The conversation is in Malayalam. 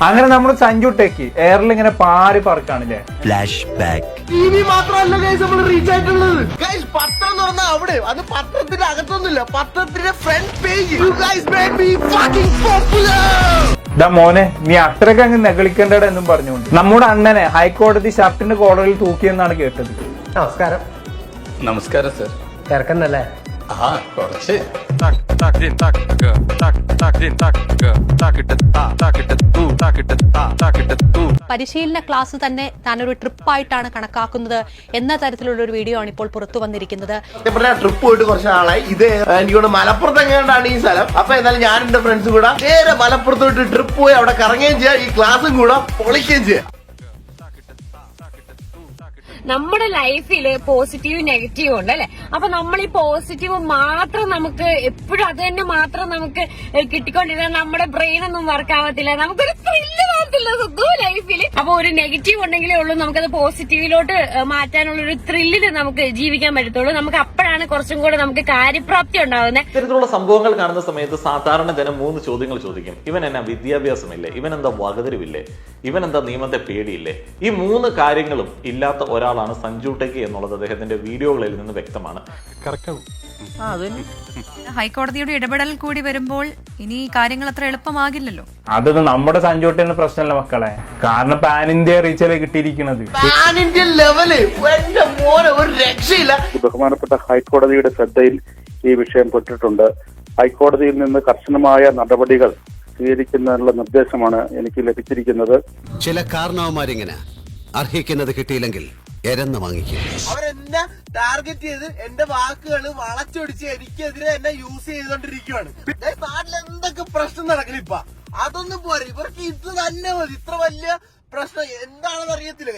അങ്ങനെ നമ്മൾ സഞ്ജുട്ടേക്ക് എയറിൽ ഇങ്ങനെ പാറി പറക്കാണില്ലേ. Flash back. TV മാത്രമല്ല ഗൈസ് നമ്മൾ റീച്ച് ആയിട്ടുള്ളത്. ഗൈസ് പത്രം എന്ന് പറഞ്ഞാൽ അവിടെ അത് പത്രത്തിന്റെ അകത്തൊന്നുമില്ല, പത്രത്തിന്റെ front page. You guys made me fucking popular. ഇതാ മോനെ, നീ അത്രയ്ക്ക് അങ്ങ് നെകളിക്കേണ്ടട എന്നും പറഞ്ഞുകൊണ്ട് നമ്മുടെ അണ്ണനെ ഹൈക്കോടതി ഷർട്ടിന്റെ കോളറിൽ തൂക്കിയെന്നാണ് കേട്ടത്. നമസ്കാരം. നമസ്കാരം സർ. തിരക്കന്നല്ലേ? ആ കുറച്ച്. പരിശീലന ക്ലാസ് തന്നെ താനൊരു ട്രിപ്പായിട്ടാണ് കണക്കാക്കുന്നത് എന്ന തരത്തിലുള്ള ഒരു വീഡിയോ ആണ് ഇപ്പോൾ പുറത്തു വന്നിരിക്കുന്നത്. ട്രിപ്പ് പോയിട്ട് കുറച്ച് നാളായി. ഇത് എനിക്കൊണ്ട് മലപ്പുറത്ത് എങ്ങനെയാണ് ഈ സ്ഥലം. അപ്പൊ എന്തായാലും ഞാൻ എന്റെ ഫ്രണ്ട്സ് കൂടെ നേരെ മലപ്പുറത്ത് പോയിട്ട് ട്രിപ്പ് പോയി അവിടെ കറങ്ങുകയും ചെയ്യാം, ഈ ക്ലാസ്സും കൂടെ പൊളിക്കുകയും ചെയ്യാം. നമ്മുടെ ലൈഫില് പോസിറ്റീവ് നെഗറ്റീവ് ഉണ്ട് അല്ലെ. അപ്പൊ നമ്മൾ ഈ പോസിറ്റീവ് മാത്രം നമുക്ക് എപ്പോഴും അത് തന്നെ മാത്രം നമുക്ക് കിട്ടിക്കൊണ്ടിരുന്നാൽ നമ്മുടെ ബ്രെയിൻ ഒന്നും വർക്ക് ആവത്തില്ല, നമുക്കൊരു ത്രില്ല് വരത്തില്ല സ്വന്തം ലൈഫിൽ. അപ്പൊ ഒരു നെഗറ്റീവ് ഉണ്ടെങ്കിലേ ഉള്ളൂ നമുക്കത് പോസിറ്റീവിലോട്ട് മാറ്റാനുള്ള ഒരു ത്രില്ലിന് നമുക്ക് ജീവിക്കാൻ പറ്റത്തുള്ളൂ. നമുക്ക് അപ്പോഴാണ് കുറച്ചും കൂടെ നമുക്ക് കാര്യപ്രാപ്തി ഉണ്ടാകുന്നത്. ഇത്തരത്തിലുള്ള സംഭവങ്ങൾ കാണുന്ന സമയത്ത് സാധാരണ ജനം 3 ചോദ്യങ്ങൾ ചോദിക്കും. ഇവൻ എന്നാ വിദ്യാഭ്യാസമില്ലേ, ഇവൻ എന്താ വകതിരിവില്ലേ, ഇവൻ എന്താ നിയമത്തെ പേടിയില്ലേ. ഈ 3 കാര്യങ്ങളും ഇല്ലാത്ത ഒരാളാണ് സഞ്ജു ടെക്കി എന്നുള്ളത് അദ്ദേഹത്തിന്റെ വീഡിയോകളിൽ നിന്ന് വ്യക്തമാണ്. ഹൈക്കോടതിയുടെ ഇടപെടൽ കൂടി വരുമ്പോൾ ഇനി കാര്യങ്ങൾ അത്ര എളുപ്പമാകില്ലല്ലോ. അതൊന്നും നമ്മുടെ സഞ്ജുട്ടേന്റെ പ്രശ്നമല്ല മക്കളെ, കാരണം പാൻ ഇന്ത്യ റീച്ചല്ലേ കിട്ടിയിരിക്കുന്നത്. പാൻ ഇന്ത്യൻ ലെവല് എന്റെ മോനെ ഒരു രക്ഷയില്ല. ബഹുമാനപ്പെട്ട ഹൈക്കോടതിയുടെ ശ്രദ്ധയിൽ ഈ വിഷയം പെട്ടിട്ടുണ്ട്. ഹൈക്കോടതിയിൽ നിന്ന് കർശനമായ നടപടികൾ സ്വീകരിക്കുന്നതിനുള്ള നിർദ്ദേശമാണ് എനിക്ക് ലഭിച്ചിരിക്കുന്നത്. ചില കാരണവന്മാരിങ്ങനെ അർഹിക്കുന്നത് കിട്ടിയില്ലെങ്കിൽ എരന്ന് വാങ്ങിക്കും. അവരെന്നെ ടാർഗറ്റ് ചെയ്ത് എന്റെ വാക്കുകൾ വളച്ചൊടിച്ച് എനിക്കെതിരെ എന്നെ യൂസ് ചെയ്തോണ്ടിരിക്കുകയാണ്. നാട്ടിൽ എന്തൊക്കെ പ്രശ്നം നടക്കണം ഇപ്പൊ, അതൊന്നും പോരെ, ഇവർക്ക് ഇത് തന്നെ മതി. ഇത്ര വലിയ പ്രശ്നം എന്താണെന്ന് അറിയത്തില്ല.